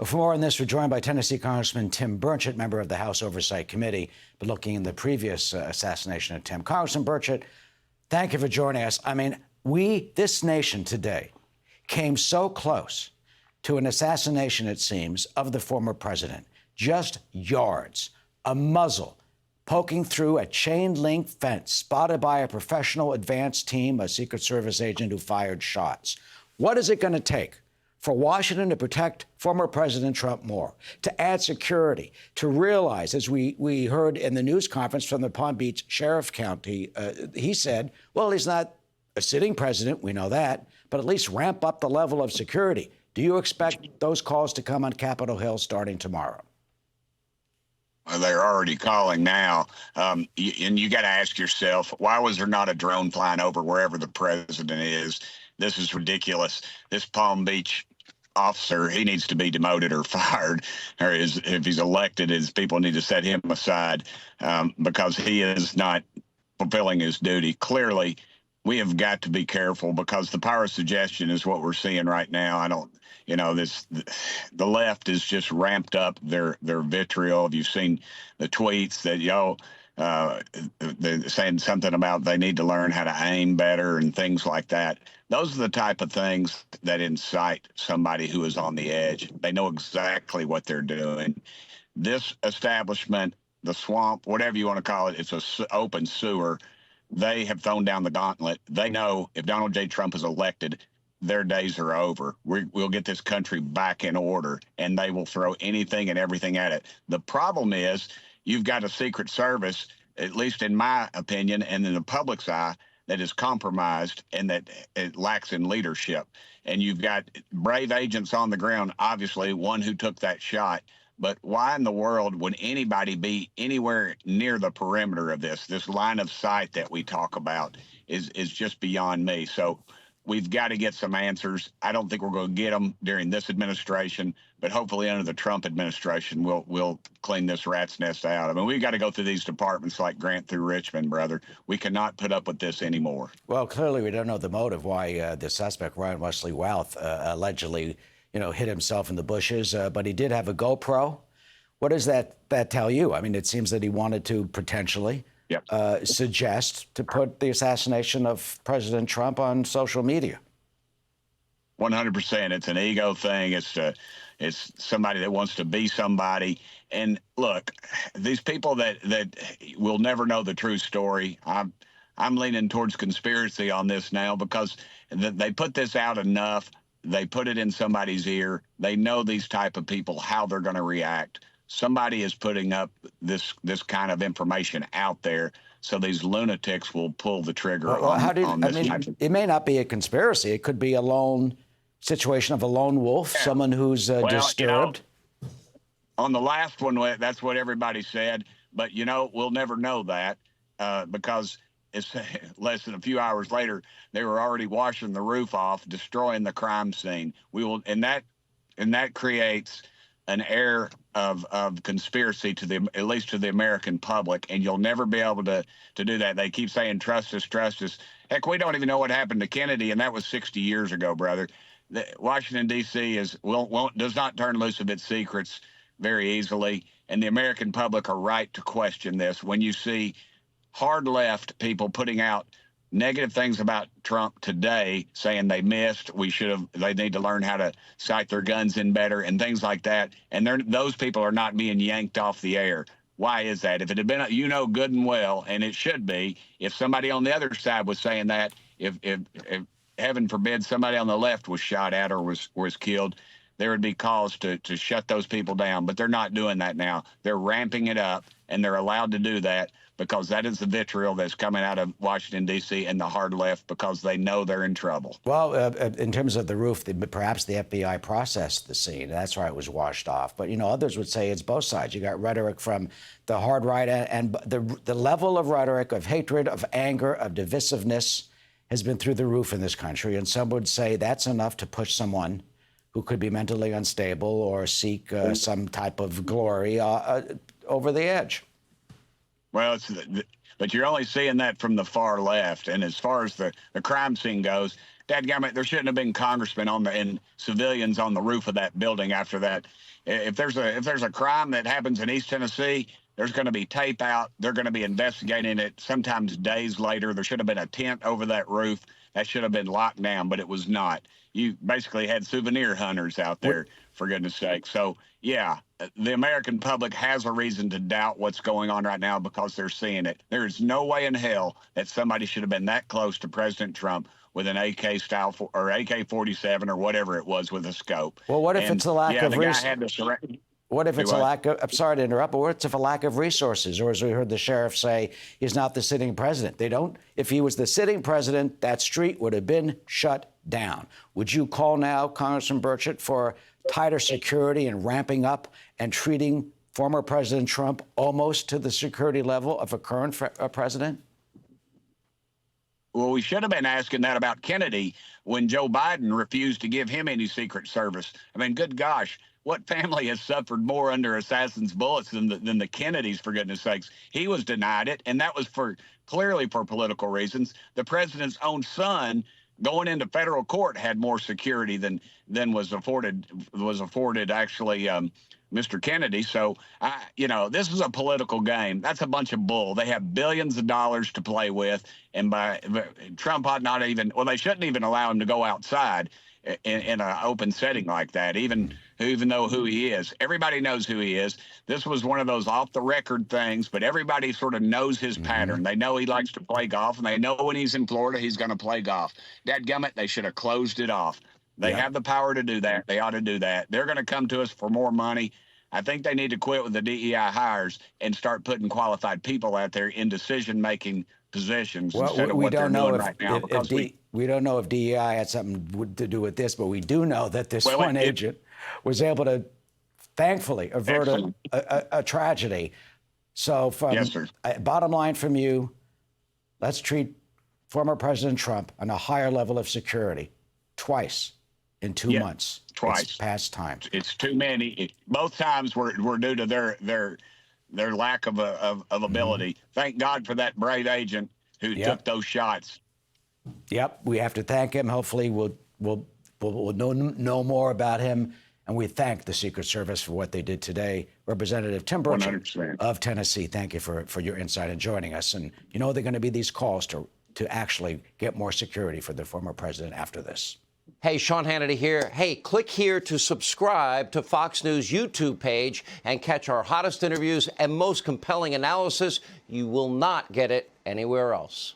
For more on this, we're joined by Tennessee Congressman Tim Burchett, member of the House Oversight Committee, but looking in the previous assassination attempt. Congressman Burchett, thank you for joining us. I mean, this nation today came so close to an assassination, it seems, of the former president. Just yards, a muzzle poking through a chain-link fence, spotted by a professional advance team, a Secret Service agent who fired shots. What is it going to take for Washington to protect former President Trump more, to add security, to realize, as we heard in the news conference from the Palm Beach Sheriff County, he said, well, he's not a sitting president, we know that, but at least ramp up the level of security. Do you expect those calls to come on Capitol Hill starting tomorrow? Well, they're already calling now. And you got to ask yourself, why was there not a drone flying over wherever the president is? This is ridiculous. This Palm Beach officer, he needs to be demoted or fired, or if he's elected, his people need to set him aside because he is not fulfilling his duty. Clearly, we have got to be careful because the power of suggestion is what we're seeing right now. The left is just ramped up their vitriol. You've seen the tweets that, they're saying something about they need to learn how to aim better and things like that. Those are the type of things that incite somebody who is on the edge. They know exactly what they're doing. This establishment, the swamp, whatever you want to call it, it's an open sewer. They have thrown down the gauntlet. They know if Donald J. Trump is elected, their days are over. We'll get this country back in order, and they will throw anything and everything at it. The problem is you've got a Secret Service, at least in my opinion, and in the public's eye, that is compromised and that it lacks in leadership. And you've got brave agents on the ground, obviously, one who took that shot. But why in the world would anybody be anywhere near the perimeter of this? This line of sight that we talk about is just beyond me. So we've got to get some answers. I don't think we're going to get them during this administration, but hopefully under the Trump administration, we'll clean this rat's nest out. I mean, we've got to go through these departments like Grant through Richmond, brother. We cannot put up with this anymore. Well, clearly we don't know the motive why the suspect, Ryan Wesley Routh, allegedly, hit himself in the bushes, but he did have a GoPro. What does that tell you? I mean, it seems that he wanted to potentially suggest to put the assassination of President Trump on social media. 100%. It's an ego thing. It's somebody that wants to be somebody. And look, these people that will never know the true story. I'm leaning towards conspiracy on this now because they put this out enough. They put it in somebody's ear. They know these type of people, how they're going to react. Somebody is putting up this kind of information out there, so these lunatics will pull the trigger on this. It may not be a conspiracy. It could be a lone situation of a lone wolf, someone who's disturbed. On the last one, that's what everybody said. But, we'll never know that because it's less than a few hours later, they were already washing the roof off, destroying the crime scene. And that creates an air of conspiracy at least to the American public, and you'll never be able to do that. They keep saying, trust us, trust us. Heck, we don't even know what happened to Kennedy, and that was 60 years ago, brother. Washington, D.C. does not turn loose of its secrets very easily, and the American public are right to question this. When you see hard left people putting out negative things about Trump today, saying they missed, they need to learn how to sight their guns in better and things like that. And those people are not being yanked off the air. Why is that? If it had been, good and well, and it should be, if somebody on the other side was saying that, if heaven forbid somebody on the left was shot at or was killed, there would be calls to shut those people down. But they're not doing that now. They're ramping it up, and they're allowed to do that because that is the vitriol that's coming out of Washington, D.C. and the hard left because they know they're in trouble. Well, in terms of the roof, perhaps the FBI processed the scene. That's why it was washed off. But, others would say it's both sides. You got rhetoric from the hard right, and the level of rhetoric, of hatred, of anger, of divisiveness has been through the roof in this country. And some would say that's enough to push someone who could be mentally unstable or seek some type of glory over the edge. Well, but you're only seeing that from the far left. And as far as the crime scene goes, dadgummit, there shouldn't have been congressmen and civilians on the roof of that building after that. If there's a crime that happens in East Tennessee, there's going to be tape out. They're going to be investigating it sometimes days later. There should have been a tent over that roof. That should have been locked down, but it was not. You basically had souvenir hunters out there, for goodness sake. So, yeah, the American public has a reason to doubt what's going on right now because they're seeing it. There is no way in hell that somebody should have been that close to President Trump with an AK-style or AK-47 or whatever it was with a scope. Well, what if it's a lack of resources? What if it's a lack of, I'm sorry to interrupt, but what if a lack of resources? Or as we heard the sheriff say, he's not the sitting president. If he was the sitting president, that street would have been shut down. Would you call now, Congressman Burchett, for tighter security and ramping up and treating former President Trump almost to the security level of a current president? Well, we should have been asking that about Kennedy when Joe Biden refused to give him any Secret Service. I mean, good gosh. What family has suffered more under assassins' bullets than the Kennedys, for goodness sakes? He was denied it, and that was clearly for political reasons. The president's own son going into federal court had more security than was afforded actually Mr. Kennedy. So, this is a political game. That's a bunch of bull. They have billions of dollars to play with, and Trump ought not even. Well, they shouldn't even allow him to go outside in an open setting like that, even though who he is. Everybody knows who he is. This was one of those off-the-record things, but everybody sort of knows his pattern. They know he likes to play golf, and they know when he's in Florida, he's going to play golf. Dadgummit, they should have closed it off. They have the power to do that. They ought to do that. They're going to come to us for more money. I think they need to quit with the DEI hires and start putting qualified people out there in decision-making positions instead of what they're doing right now. We don't know if DEI had something to do with this, but we do know that this one agent was able to, thankfully, avert a tragedy. So, bottom line from you, let's treat former President Trump on a higher level of security twice in 2 months. Twice. It's past time. It's too many. Both times were due to their lack of ability. Thank God for that brave agent who took those shots. Yep, we have to thank him. Hopefully, we'll know more about him, and we thank the Secret Service for what they did today. Representative Tim Burchett of Tennessee, thank you for your insight and joining us. And you know there are going to be these calls to actually get more security for the former president after this. Hey, Sean Hannity here. Hey, click here to subscribe to Fox News YouTube page and catch our hottest interviews and most compelling analysis. You will not get it anywhere else.